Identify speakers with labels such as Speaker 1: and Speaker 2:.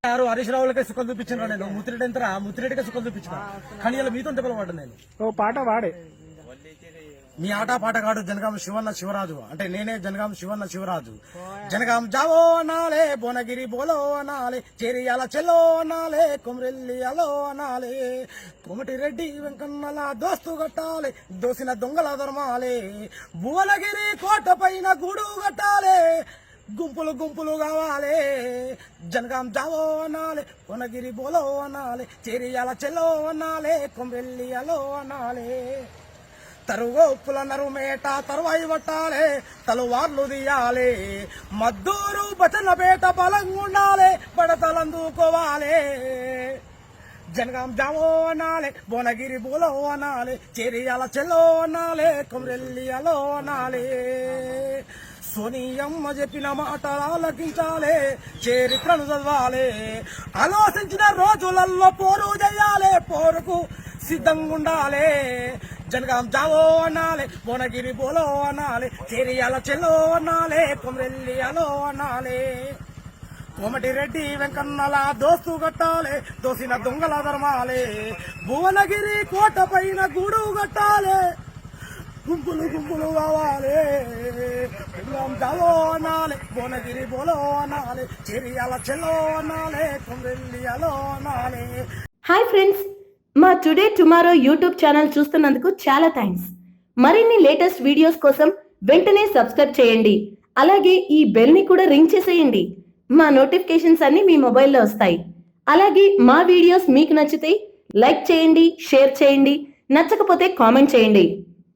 Speaker 1: యారు హరీష్ రావులకే సుఖం చూపించిన నేను ముత్తిరెడ్డి ఎంత ముత్తిరెడ్డికే సుఖం చూపించిన కానీ ఇలా మీతో దెబ్బలు పడ్డా నేను.
Speaker 2: ఓ పాట వాడే
Speaker 1: మీ ఆట పాట కాడు జనగాం శివన్న శివరాజు అంటే నేనే జనగాం శివన్న శివరాజు. జనగాం జావో అనాలే, భువనగిరి బోలో అనాలే, చేరియాల చెల్లో అనాలే, కొమరెల్లి అలో అనాలే, కోమటిరెడ్డి వెంకన్నల దోస్తు కట్టాలే, దోసిన దొంగల ధర్మాలే, భువనగిరి కోట పైన గూడు కట్టాలే, గుంపులు గుంపులు కావాలి. జనగాం జావో అనాలే, భువనగిరి బోలో అనాలే, చేరియాల చెల్లో అనాలే, కొమరెల్లి అలో అనాలే, తరుగోపుల నరుమేట తరువాయి పట్టాలే, తలువార్లు తీయాలి, మద్దూరు బచనపేట బలంగుండాలి, బడతలందుకోవాలి. జనగాం జావో అనాలే, భువనగిరి బోలో అనాలే, చేరియాల చెల్లో అనాలే, కొమరెల్లి అలో అనాలే, సోనియమ్మ చెప్పిన మాటలు ఆలకించాలి, చరిత్రను చదవాలి, ఆలోచించిన రోజులలో పోరు చేయాలి, పోరుకు సిద్ధంగా ఉండాలి. జనగాం జావో అనాలే, భువనగిరి బోలో అనాలే, చేరియాల చెల్లో అనాలే, కొమరెల్లి అలో అనాలే, కోమటిరెడ్డి వెంకన్నల దోస్తు కట్టాలే, దోసిన దొంగల ధర్మాలే, భువనగిరి కోట పైన గూడు కట్టాలే, గుంపులు గుంపులు కావాలి. జనగాం జావో అనాలే, భువనగిరి బోలో అనాలే, చేరియాల చెల్లో అనాలే, కొమరెల్లి అలో అనాలే.
Speaker 3: హాయ్ ఫ్రెండ్స్, మా టుడే టుమారో యూట్యూబ్ ఛానల్ చూస్తున్నందుకు చాలా థ్యాంక్స్. మరిన్ని లేటెస్ట్ వీడియోస్ కోసం వెంటనే సబ్స్క్రైబ్ చేయండి. అలాగే ఈ బెల్ ని కూడా రింగ్ చేసేయండి. మా నోటిఫికేషన్స్ అన్ని మీ మొబైల్లో వస్తాయి. అలాగే మా వీడియోస్ మీకు నచ్చితే లైక్ చేయండి, షేర్ చేయండి, నచ్చకపోతే కామెంట్ చేయండి.